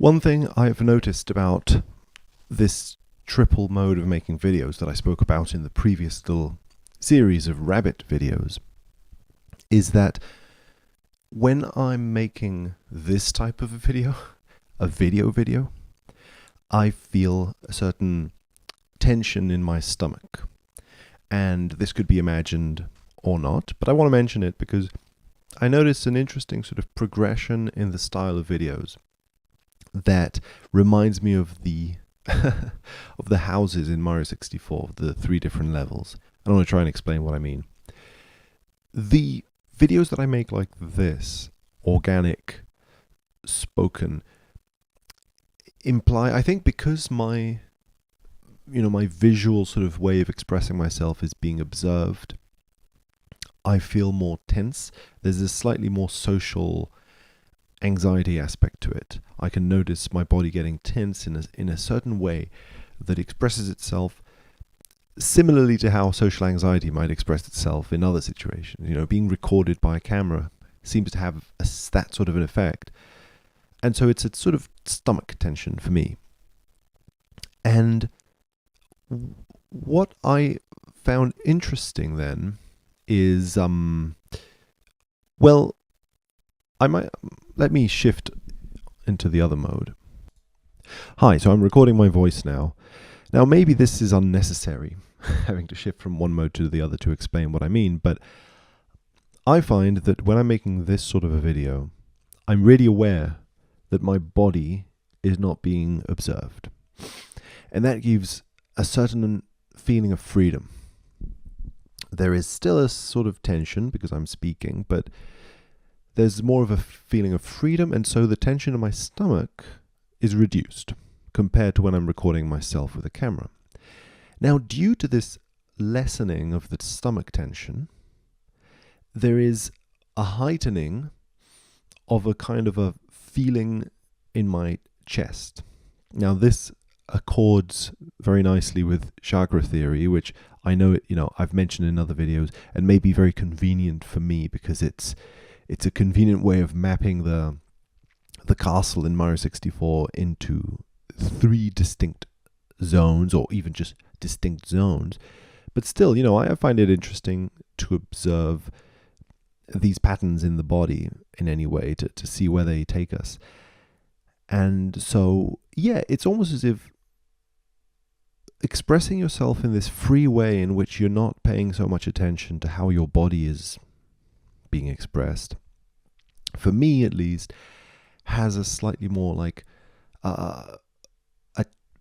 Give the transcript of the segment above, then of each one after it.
One thing I've noticed about this triple mode of making videos that I spoke about in the previous little series of rabbit videos is that when I'm making this type of a video, I feel a certain tension in my stomach. And this could be imagined or not, but I want to mention it because I noticed an interesting sort of progression in the style of videos that reminds me of the of the houses in Mario 64, the 3 different levels. I want to try and explain what I mean. The videos that I make like this, organic, spoken, imply, I think because my visual sort of way of expressing myself is being observed, I feel more tense. There's a slightly more social anxiety aspect to it. I can notice my body getting tense in a certain way that expresses itself similarly to how social anxiety might express itself in other situations. Being recorded by a camera seems to have that sort of an effect. And so it's a sort of stomach tension for me. And what I found interesting then is, let me shift into the other mode. Hi, so I'm recording my voice now. Now maybe this is unnecessary, having to shift from one mode to the other to explain what I mean, but I find that when I'm making this sort of a video, I'm really aware that my body is not being observed. And that gives a certain feeling of freedom. There is still a sort of tension because I'm speaking, but there's more of a feeling of freedom, and so the tension in my stomach is reduced compared to when I'm recording myself with a camera. Now, due to this lessening of the stomach tension, there is a heightening of a kind of a feeling in my chest. Now, this accords very nicely with chakra theory, which I know I've mentioned in other videos, and may be very convenient for me because it's a convenient way of mapping the castle in Mario 64 into 3 distinct zones, or even just distinct zones. But still, I find it interesting to observe these patterns in the body in any way to see where they take us. And so, yeah, it's almost as if expressing yourself in this free way in which you're not paying so much attention to how your body is being expressed, for me at least, has a slightly more like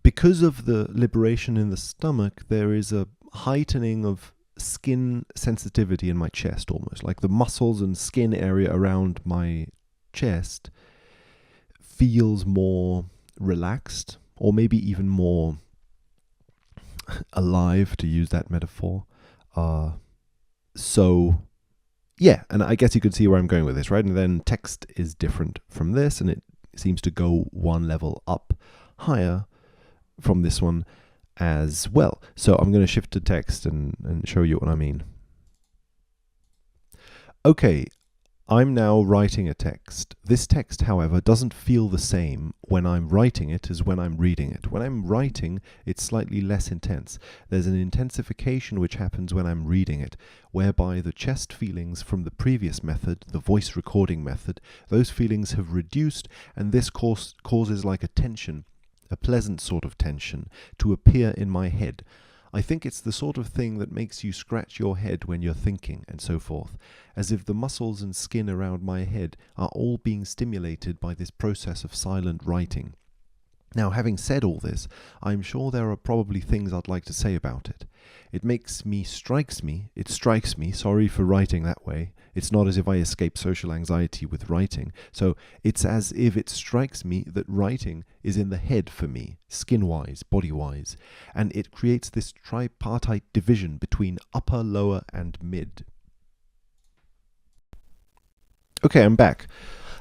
because of the liberation in the stomach, there is a heightening of skin sensitivity in my chest, almost like the muscles and skin area around my chest feels more relaxed, or maybe even more alive, to use that metaphor. So yeah, and I guess you could see where I'm going with this, right? And then text is different from this, and it seems to go one level up higher from this one as well. So I'm going to shift to text and show you what I mean. Okay, I'm now writing a text. This text, however, doesn't feel the same when I'm writing it as when I'm reading it. When I'm writing, it's slightly less intense. There's an intensification which happens when I'm reading it, whereby the chest feelings from the previous method, the voice recording method, those feelings have reduced, and this causes like a tension, a pleasant sort of tension, to appear in my head. I think it's the sort of thing that makes you scratch your head when you're thinking, and so forth, as if the muscles and skin around my head are all being stimulated by this process of silent writing. Now, having said all this, I'm sure there are probably things I'd like to say about it. It strikes me, sorry for writing that way. It's not as if I escape social anxiety with writing. So it's as if it strikes me that writing is in the head for me, skin-wise, body-wise, and it creates this tripartite division between upper, lower, and mid. Okay, I'm back.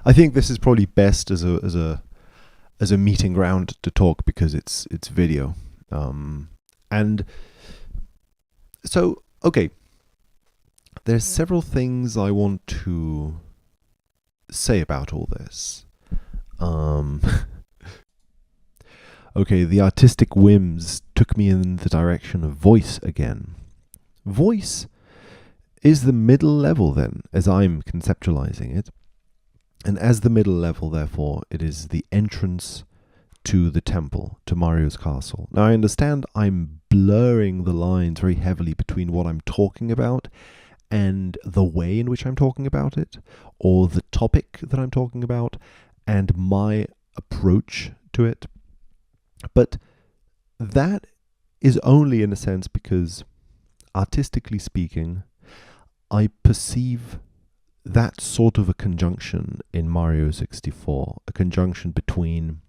I think this is probably best as a meeting ground to talk because it's video. And so, okay, there's several things I want to say about all this. Okay, the artistic whims took me in the direction of voice again. Voice is the middle level then, as I'm conceptualizing it. And as the middle level, therefore, it is the entrance to the temple, to Mario's castle. Now, I understand I'm blurring the lines very heavily between what I'm talking about and the way in which I'm talking about it, or the topic that I'm talking about, and my approach to it. But that is only in a sense because, artistically speaking, I perceive that sort of a conjunction in Mario 64, a conjunction between,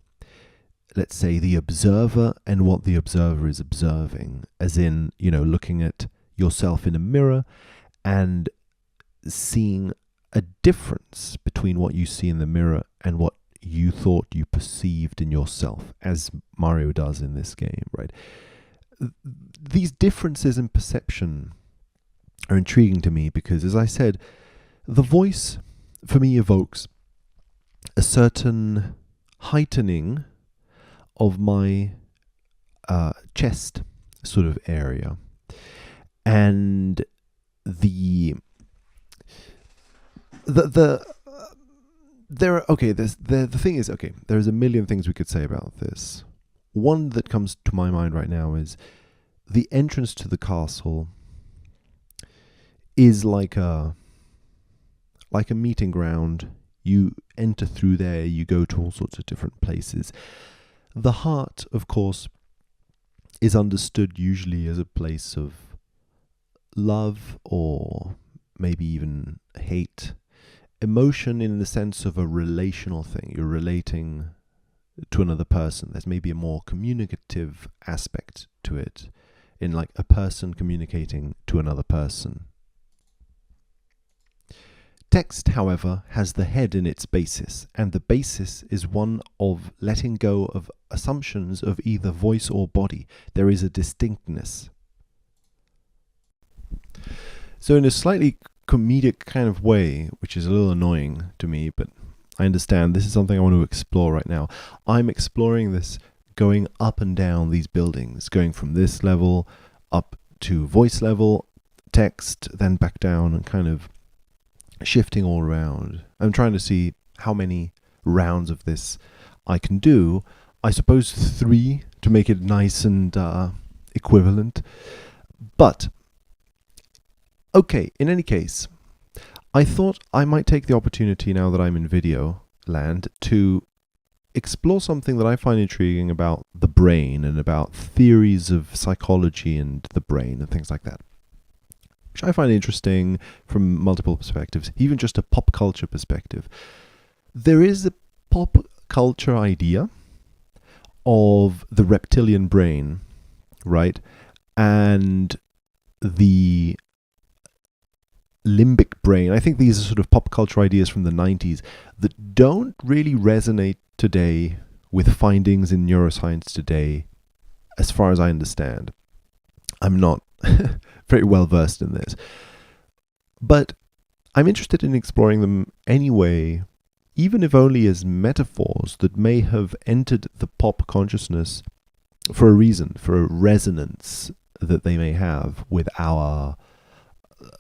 let's say, the observer and what the observer is observing, as in, looking at yourself in a mirror and seeing a difference between what you see in the mirror and what you thought you perceived in yourself, as Mario does in this game, right? These differences in perception are intriguing to me because, as I said, the voice for me evokes a certain heightening of my chest sort of area, and the thing is, there's a million things we could say about this. One that comes to my mind right now is the entrance to the castle is like a meeting ground. You enter through there, you go to all sorts of different places. The heart, of course, is understood usually as a place of love or maybe even hate. Emotion in the sense of a relational thing. You're relating to another person. There's maybe a more communicative aspect to it, in like a person communicating to another person. Text, however, has the head in its basis, and the basis is one of letting go of assumptions of either voice or body. There is a distinctness. So in a slightly comedic kind of way, which is a little annoying to me, but I understand this is something I want to explore right now. I'm exploring this going up and down these buildings, going from this level up to voice level, text, then back down, and kind of shifting all around. I'm trying to see how many rounds of this I can do. I suppose 3 to make it nice and equivalent. But, okay, in any case, I thought I might take the opportunity now that I'm in video land to explore something that I find intriguing about the brain and about theories of psychology and the brain and things like that, which I find interesting from multiple perspectives, even just a pop culture perspective. There is a pop culture idea of the reptilian brain, right? And the limbic brain. I think these are sort of pop culture ideas from the 90s that don't really resonate today with findings in neuroscience today, as far as I understand. I'm not very well versed in this, but I'm interested in exploring them anyway, even if only as metaphors that may have entered the pop consciousness for a reason, for a resonance that they may have with our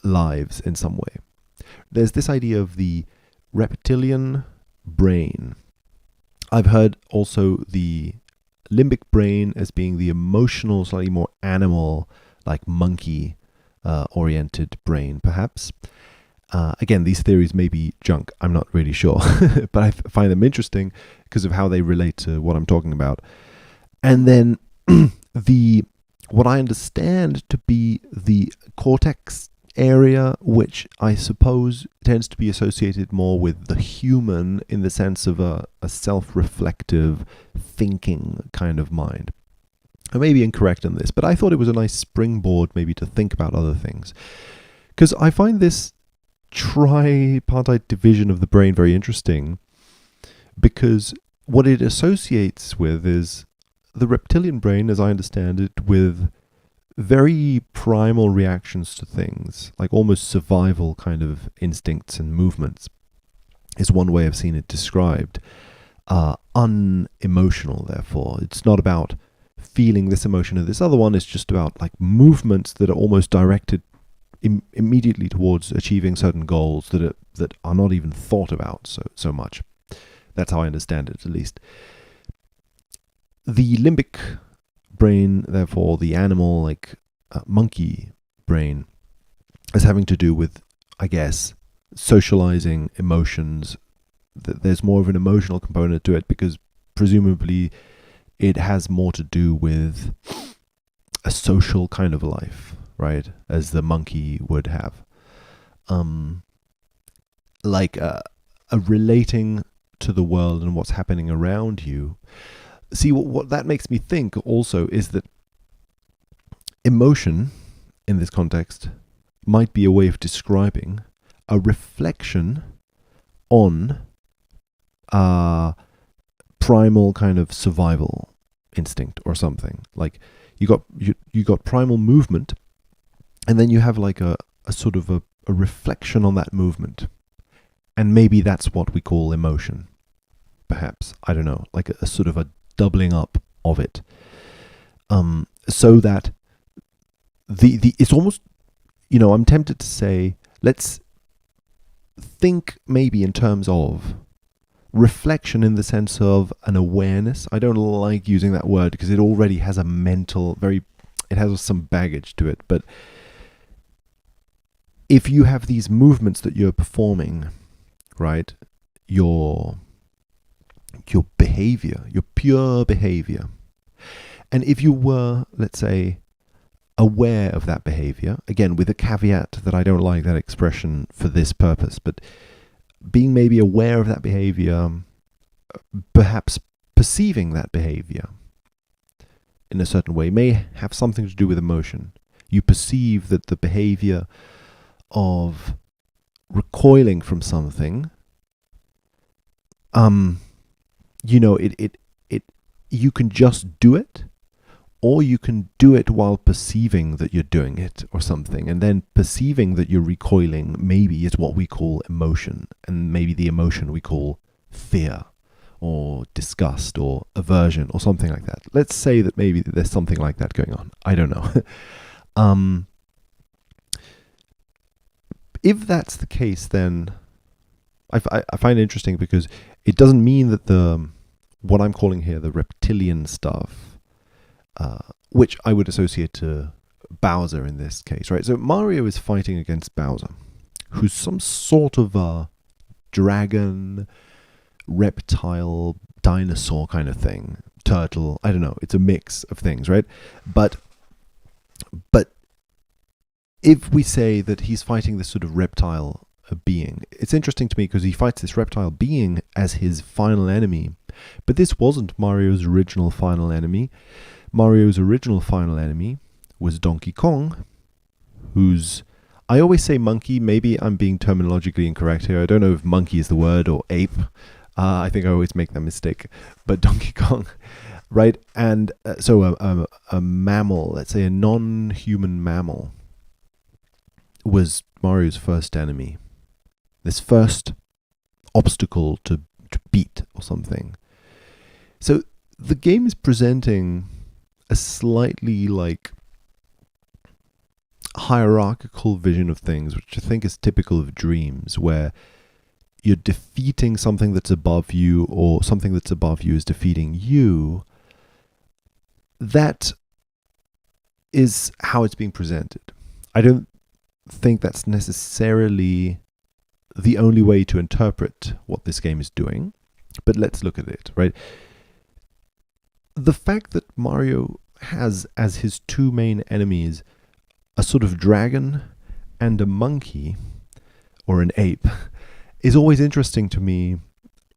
lives in some way. There's this idea of the reptilian brain. I've heard also the limbic brain as being the emotional, slightly more animal, like monkey oriented brain, perhaps. Again, these theories may be junk. I'm not really sure, but I find them interesting because of how they relate to what I'm talking about. And then what I understand to be the cortex area, which I suppose tends to be associated more with the human in the sense of a self-reflective, thinking kind of mind. I may be incorrect on this, but I thought it was a nice springboard maybe to think about other things. Because I find this tripartite division of the brain very interesting, because what it associates with is the reptilian brain, as I understand it, with very primal reactions to things, like almost survival kind of instincts and movements, is one way I've seen it described. unemotional, therefore. It's not about feeling this emotion or this other one. It's just about like movements that are almost directed immediately towards achieving certain goals that are not even thought about so much. That's how I understand it, at least. The limbic brain, therefore, the animal, like monkey brain, is having to do with, I guess, socializing emotions. There's more of an emotional component to it because presumably it has more to do with a social kind of life, right? As the monkey would have. Like a relating to the world and what's happening around you. See, what that makes me think also is that emotion, in this context, might be a way of describing a reflection on primal kind of survival instinct or something. Like you got primal movement, and then you have like a sort of a reflection on that movement. And maybe that's what we call emotion. Perhaps. I don't know. Like a sort of a doubling up of it. So that it's almost, I'm tempted to say, let's think maybe in terms of reflection in the sense of an awareness. I don't like using that word because it already has a mental, it has some baggage to it. But if you have these movements that you're performing, right, your behavior, your pure behavior, and if you were, let's say, aware of that behavior, again, with a caveat that I don't like that expression for this purpose, but being maybe aware of that behavior, perhaps perceiving that behavior in a certain way, may have something to do with emotion. You perceive that the behavior of recoiling from something, you can just do it, or you can do it while perceiving that you're doing it or something. And then perceiving that you're recoiling maybe is what we call emotion. And maybe the emotion we call fear or disgust or aversion or something like that. Let's say that maybe there's something like that going on. I don't know. If that's the case, then I find it interesting because it doesn't mean that what I'm calling here the reptilian stuff, which I would associate to Bowser in this case, right? So Mario is fighting against Bowser, who's some sort of a dragon, reptile, dinosaur kind of thing, turtle. I don't know. It's a mix of things, right? But if we say that he's fighting this sort of reptile being, it's interesting to me because he fights this reptile being as his final enemy. But this wasn't Mario's original final enemy. Mario's original final enemy was Donkey Kong, who's... I always say monkey. Maybe I'm being terminologically incorrect here. I don't know if monkey is the word or ape. I think I always make that mistake. But Donkey Kong, right? And so a mammal, let's say a non-human mammal, was Mario's first enemy. This first obstacle to beat or something. So the game is presenting a slightly like hierarchical vision of things, which I think is typical of dreams, where you're defeating something that's above you, or something that's above you is defeating you. That is how it's being presented. I don't think that's necessarily the only way to interpret what this game is doing, but let's look at it, right? The fact that Mario has as his two main enemies a sort of dragon and a monkey, or an ape, is always interesting to me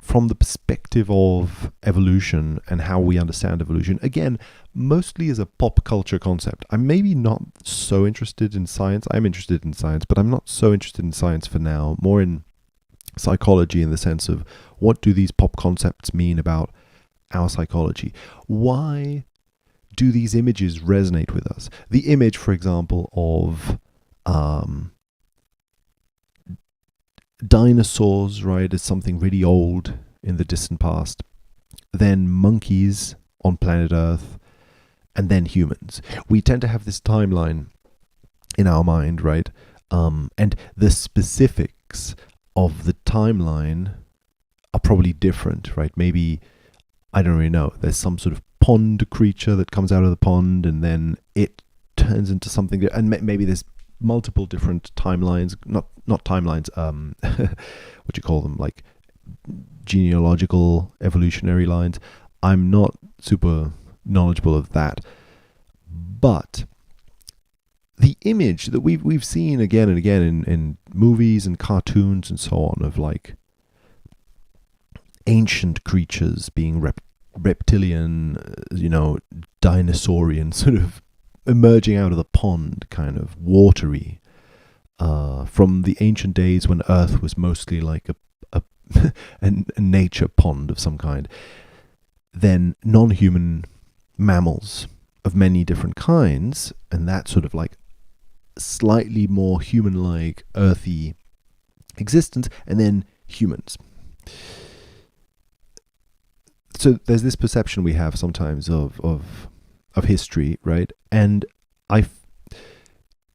from the perspective of evolution and how we understand evolution. Again, mostly as a pop culture concept. I'm maybe not so interested in science. I'm interested in science, but I'm not so interested in science for now. More in psychology, in the sense of what do these pop concepts mean about our psychology? Why do these images resonate with us? The image, for example, of dinosaurs, right, is something really old in the distant past. then monkeys on planet Earth, and then humans. We tend to have this timeline in our mind, right? And the specifics of the timeline are probably different, right? Maybe, I don't really know, there's some sort of pond creature that comes out of the pond and then it turns into something, and maybe there's multiple different timelines, not timelines, what you call them, like genealogical evolutionary lines. I'm not super knowledgeable of that, but the image that we've seen again and again in movies and cartoons and so on of like ancient creatures being reptilian, dinosaurian, sort of emerging out of the pond, kind of watery, from the ancient days when Earth was mostly like a nature pond of some kind. Then non-human mammals of many different kinds, and that sort of like slightly more human-like, earthy existence, and then humans. So there's this perception we have sometimes of history, right? And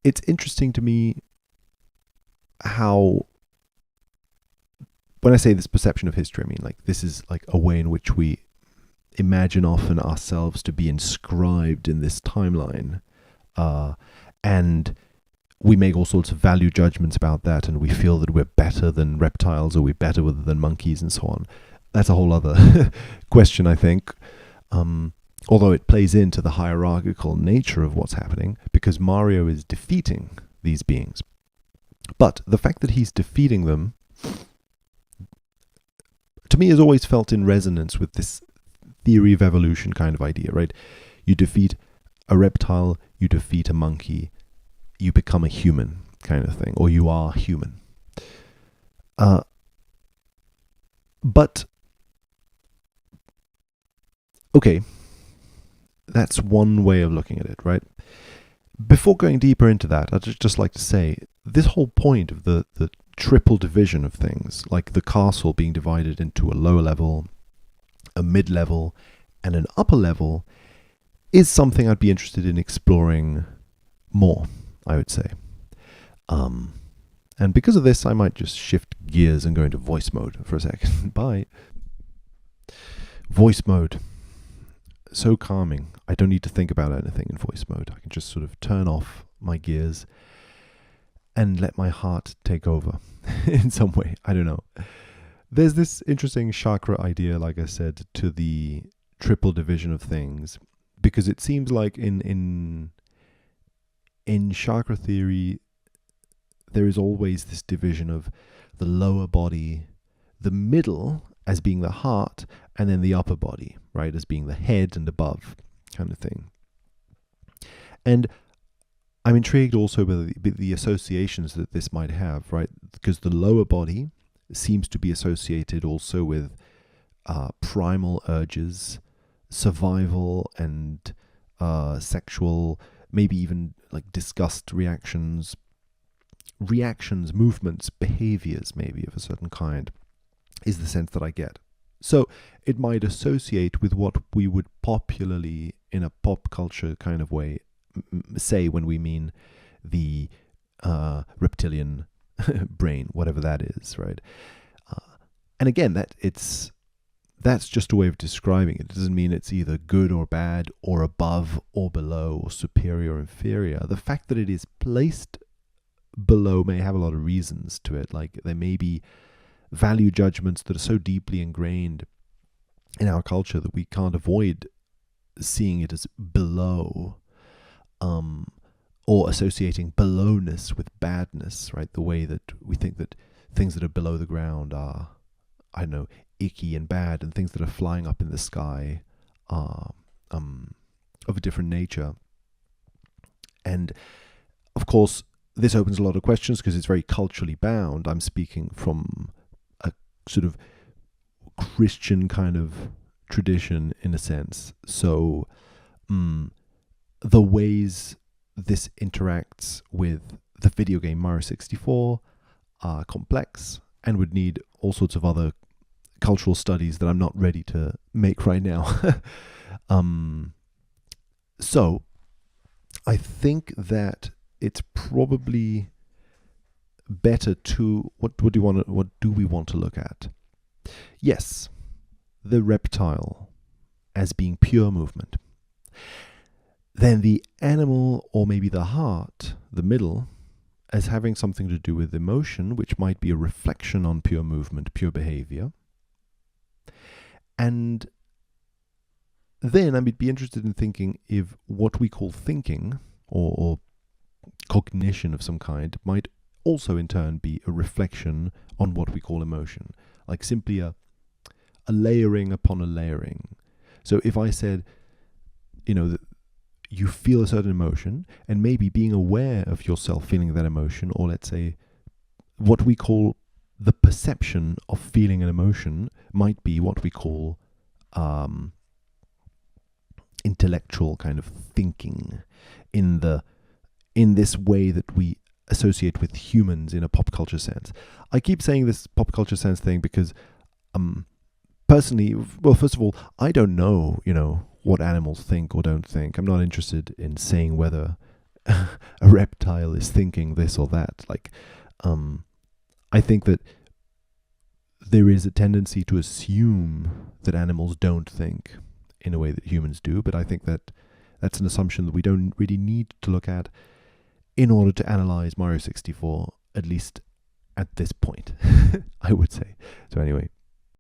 it's interesting to me how, when I say this perception of history, I mean like this is like a way in which we imagine often ourselves to be inscribed in this timeline, and we make all sorts of value judgments about that, and we feel that we're better than reptiles or we're better than monkeys and so on. That's a whole other question, I think, although it plays into the hierarchical nature of what's happening, because Mario is defeating these beings. But the fact that he's defeating them, to me, has always felt in resonance with this theory of evolution kind of idea, right? You defeat a reptile, you defeat a monkey, you become a human kind of thing, or you are human. But okay, that's one way of looking at it, right? Before going deeper into that, I'd just like to say, this whole point of the triple division of things, like the castle being divided into a lower level, a mid-level, and an upper level, is something I'd be interested in exploring more, I would say. And because of this, I might just shift gears and go into voice mode for a second. Bye. Voice mode. So calming. I don't need to think about anything in voice mode. I can just sort of turn off my gears and let my heart take over in some way. I don't know. There's this interesting chakra idea, like I said, to the triple division of things, because it seems like in chakra theory, there is always this division of the lower body, the middle as being the heart, and then the upper body, right, as being the head and above kind of thing. And I'm intrigued also by the associations that this might have, right, because the lower body seems to be associated also with primal urges, survival, and sexual, maybe even like disgust reactions, movements, behaviors maybe of a certain kind, is the sense that I get. So it might associate with what we would popularly, in a pop culture kind of way, say when we mean the reptilian brain, whatever that is, right? And again, that's just a way of describing it. It doesn't mean it's either good or bad, or above or below, or superior or inferior. The fact that it is placed below may have a lot of reasons to it. Like there may be value judgments that are so deeply ingrained in our culture that we can't avoid seeing it as below, or associating belowness with badness, right? The way that we think that things that are below the ground are, I don't know, icky and bad, and things that are flying up in the sky are of a different nature. And of course, this opens a lot of questions because it's very culturally bound. I'm speaking from a sort of Christian kind of tradition in a sense. So the ways this interacts with the video game Mario 64 are complex and would need all sorts of other cultural studies that I'm not ready to make right now. So I think that it's probably better to what do we want to look at? Yes, the reptile as being pure movement. Then the animal, or maybe the heart, the middle, as having something to do with emotion, which might be a reflection on pure movement, pure behavior. And then I would be interested in thinking if what we call thinking or cognition of some kind might also in turn be a reflection on what we call emotion, like simply a layering upon a layering. So if I said, that you feel a certain emotion, and maybe being aware of yourself feeling that emotion, or let's say what we call the perception of feeling an emotion might be what we call intellectual kind of thinking in this way that we associate with humans in a pop culture sense. I keep saying this pop culture sense thing because personally, well, first of all, I don't know, what animals think or don't think. I'm not interested in saying whether a reptile is thinking this or that. I think that there is a tendency to assume that animals don't think in a way that humans do, but I think that that's an assumption that we don't really need to look at in order to analyze Mario 64, at least at this point, I would say. So anyway,